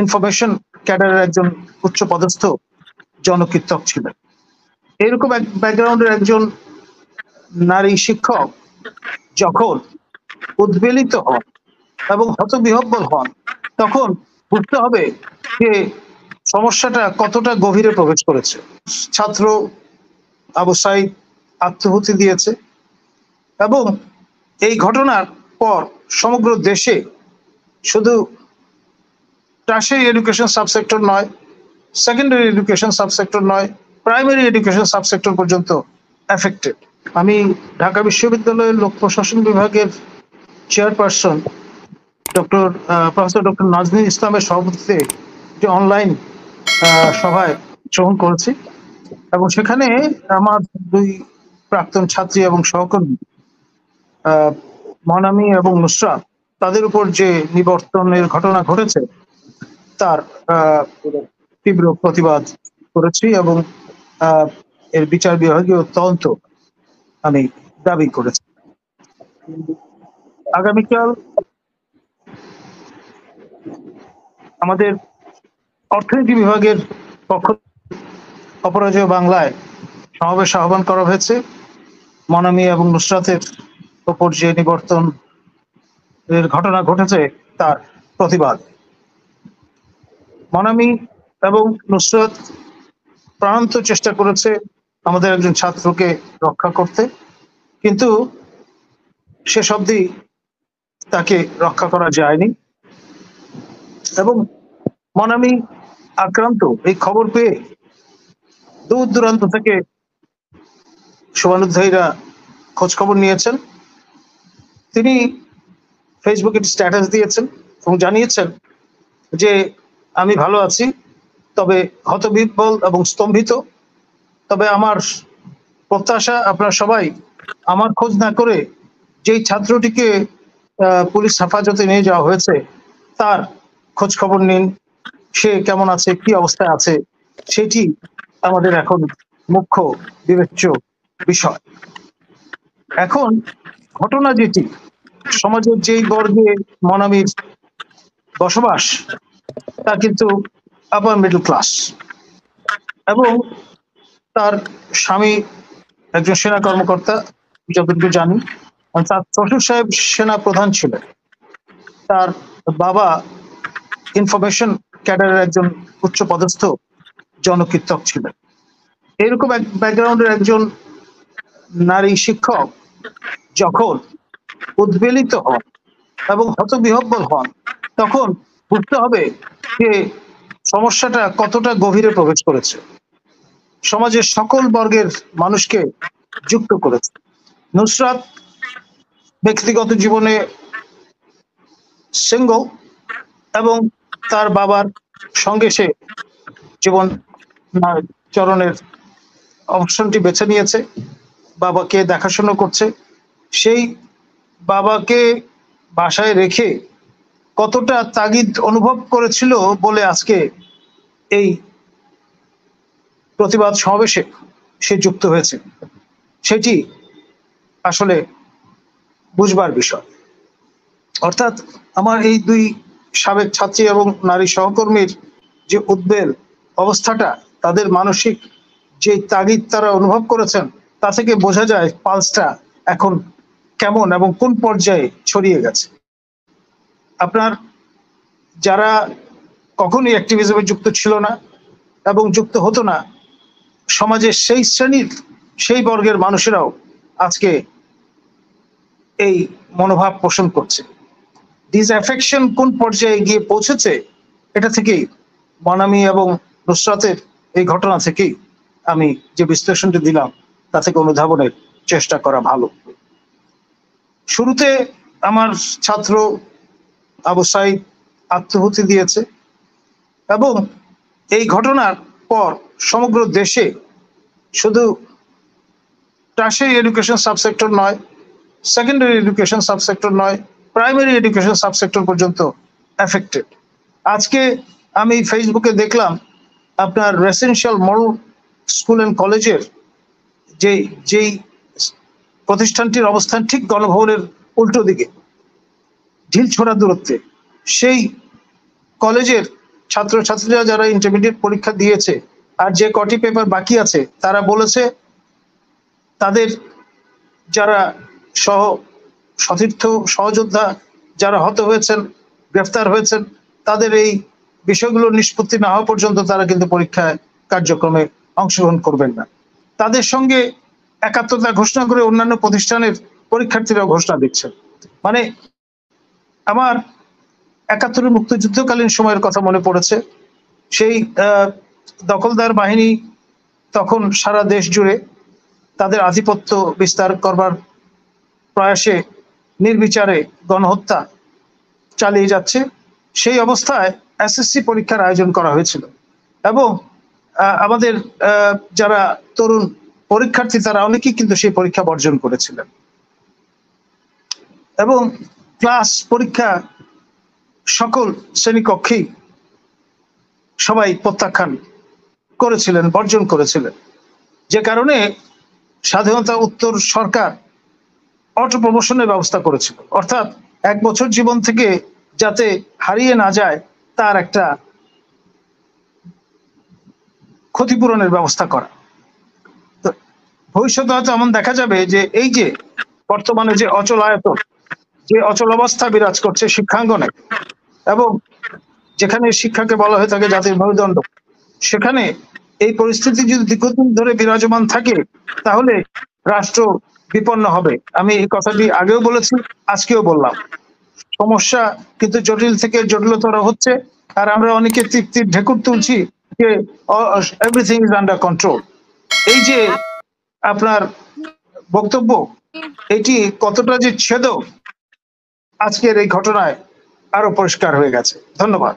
Information ক্যাডারের একজন উচ্চপদস্থ জনকীর্তক ছিলেন। এরকম এক ব্যাকগ্রাউন্ডের একজন নারী শিক্ষক যখন উদ্বেলিত হন এবং হতবিহ্বল হন, তখন বুঝতে হবে যে সমস্যাটা কতটা গভীরে প্রবেশ করেছে। ছাত্র আবু সাইদ আত্মহুতি দিয়েছে এবং এই ঘটনার পর সমগ্র দেশে শুধু টার্সিয়ারি এডুকেশন সাবসেক্টর নয়, সেকেন্ডারি এডুকেশন সাবসেক্টর নয়, প্রাইমারি এডুকেশন সাবসেক্টর পর্যন্ত এফেক্টেড। আমি ঢাকা বিশ্ববিদ্যালয়ের লোক প্রশাসন বিভাগের চেয়ারপারসন প্রফেসর ডক্টর নাজনীন ইসলামের সভাপতিত্বে যে অনলাইন সভায় অংশগ্রহণ করেছি এবং সেখানে আমার দুই প্রাক্তন ছাত্রী এবং সহকর্মী মনামি এবং নুসরাত, তাদের উপর যে নিবর্তনের ঘটনা ঘটেছে তার তীব্র প্রতিবাদ করেছি এবং এর বিচার বিভাগীয় তদন্ত আমি দাবি করেছি। আগামীকাল আমাদের অর্থনীতি বিভাগের পক্ষ অপরাজেয় বাংলায় সমাবেশ আহ্বান করা হয়েছে মনামি এবং নুসরাতের ওপর যে নিবর্তন এর ঘটনা ঘটেছে তার প্রতিবাদ। মনামি এবং নুসরাত প্রাণান্ত চেষ্টা করেছে আমাদের একজন ছাত্রকে রক্ষা করতে, কিন্তু শেষ অবধি তাকে রক্ষা করা যায়নি এবং মনামি আক্রান্ত এই খবর পেয়ে দূর দূরান্ত থেকে শুভানুধ্যায়ীরা খোঁজ খবর নিয়েছেন। তিনি ফেসবুকে স্ট্যাটাস দিয়েছেন এবং জানিয়েছেন যে আমি ভালো আছি, তবে হতবিহ্বল এবং স্তম্ভিত। তবে আমার প্রত্যাশা আপনারা সবাই আমার খোঁজ না করে যেই ছাত্রটিকে পুলিশ হেফাজতে নিয়ে যাওয়া হয়েছে তার খোঁজ খবর নিন, সে কেমন আছে, কি অবস্থায় আছে, সেটি আমাদের এখন মুখ্য বিবেচ্য বিষয়। এখন ঘটনা যেটি, সমাজের যেই বর্গে মনামির বসবাস তা কিন্তু আপার মিডল ক্লাস এবং তার স্বামী একজন সেনা কর্মকর্তা, যতটুকু জানি। তার শ্বশুর সাহেব সেনা প্রধান ছিলেন, তার বাবা ইনফরমেশন ক্যাডারের একজন উচ্চপদস্থ জনকীর্তক ছিলেন। এরকম এক ব্যাকগ্রাউন্ডের একজন নারী শিক্ষক যখন উদ্বেলিত হন এবং হতবিহ্বল হন, তখন বুঝতে হবে যে সমস্যাটা কতটা গভীরে প্রবেশ করেছে, সমাজের সকল বর্গের মানুষকে যুক্ত করেছে। নুসরাত ব্যক্তিগত জীবনে সিঙ্গল এবং তার বাবার সঙ্গে সে জীবন চরণের অপশনটি বেছে নিয়েছে, বাবাকে দেখাশোনা করছে। সেই বাবাকে বাসায় রেখে কতটা তাগিদ অনুভব করেছিল বলে আজকে এই প্রতিবাদ সমাবেশে সে যুক্ত হয়েছে, সেটি আসলে বুঝবার বিষয়। অর্থাৎ আমার এই দুই সাবেক ছাত্রী এবং নারী সহকর্মীর যে উদ্বেল অবস্থাটা, তাদের মানসিক যে তাগিদ তারা অনুভব করেছেন, তা থেকে বোঝা যায় পালসটা এখন কেমন এবং কোন পর্যায়ে ছড়িয়ে গেছে। আপনার যারা কখনোই অ্যাক্টিভিজমে যুক্ত ছিল না এবং যুক্ত হতো না, সমাজের সেই শ্রেণীর সেই বর্গের মানুষেরাও আজকে এই মনোভাব পোষণ করছে। ডিসঅ্যাফেকশন কোন পর্যায়ে গিয়ে পৌঁছেছে, এটা থেকেই মনামি এবং নুসরাতের এই ঘটনা থেকেই আমি যে বিশ্লেষণটি দিলাম তা থেকে অনুধাবনের চেষ্টা করা ভালো। শুরুতে আমার ছাত্র আবু সাইদ আত্মহুতি দিয়েছে এবং এই ঘটনার পর সমগ্র দেশে শুধু টার্সিয়ারি এডুকেশন সাবসেক্টর নয়, সেকেন্ডারি এডুকেশন সাবসেক্টর নয়, প্রাইমারি এডুকেশন সাবসেক্টর পর্যন্ত এফেক্টেড। আজকে আমি ফেসবুকে দেখলাম আপনার রেসিডেন্সিয়াল মডেল স্কুল অ্যান্ড কলেজের যেই প্রতিষ্ঠানটির অবস্থান ঠিক গণভবনের উল্টো দিকে ঢিল ছোড়া দূরত্বে, সেই কলেজের ছাত্রছাত্রীরা যারা ইন্টারমিডিয়েট পরীক্ষা দিয়েছে আর যে কটি পেপার বাকি আছে, তারা বলেছে তাদের যারা সতীর্থ সহযোদ্ধা যারা হত হয়েছেন, গ্রেফতার হয়েছেন, তাদের এই বিষয়গুলো নিষ্পত্তি না হওয়া পর্যন্ত তারা কিন্তু পরীক্ষায় কার্যক্রমে অংশগ্রহণ করবেন না। তাদের সঙ্গে একাত্মতা ঘোষণা করে অন্যান্য প্রতিষ্ঠানের পরীক্ষার্থীরা ঘোষণা দিচ্ছেন। মানে আমার ৭১ মুক্তিযুদ্ধকালীন সময়ের কথা মনে পড়েছে। সেই দখলদার বাহিনী তখন সারা দেশ জুড়ে তাদের আধিপত্য বিস্তার করবার প্রয়াসে নির্বিচারে গণহত্যা চালিয়ে যাচ্ছে। সেই অবস্থায় এসএসসি পরীক্ষার আয়োজন করা হয়েছিল এবং আমাদের যারা তরুণ পরীক্ষার্থী তারা অনেকেই কিন্তু সেই পরীক্ষা বর্জন করেছিলেন এবং ক্লাস পরীক্ষা সকল শ্রেণীকক্ষেই সবাই প্রত্যাখ্যান করেছিলেন, বর্জন করেছিলেন। যে কারণে স্বাধীনতা উত্তর সরকার অটো প্রমোশনের ব্যবস্থা করেছিল, অর্থাৎ 1 বছর জীবন থেকে যাতে হারিয়ে না যায় তার একটা ক্ষতিপূরণের ব্যবস্থা করা। তো ভবিষ্যতে হয়তো এমন দেখা যাবে যে এই যে বর্তমানে যে অচলায়তন, যে অচলাবস্থা বিরাজ করছে শিক্ষাঙ্গনে এবং যেখানে শিক্ষাকে বলা হয়ে থাকে জাতির মেরুদণ্ড, সেখানে এই পরিস্থিতি যদি দীর্ঘদিন ধরে বিরাজমান থাকে তাহলে রাষ্ট্র বিপন্ন হবে। আমি এই কথাটি আগেও বলেছি, আজকেও বললাম। সমস্যা কিন্তু জটিল থেকে জটিলতর হচ্ছে, আর আমরা অনেকে তৃপ্তির ঢেকুর তুলছি যে এভরিথিং ইজ আন্ডার কন্ট্রোল। এই যে আপনার বক্তব্য, এটি কতটা যে ছেদ আজকের এই ঘটনায় আরো পরিষ্কার হয়ে গেছে। ধন্যবাদ।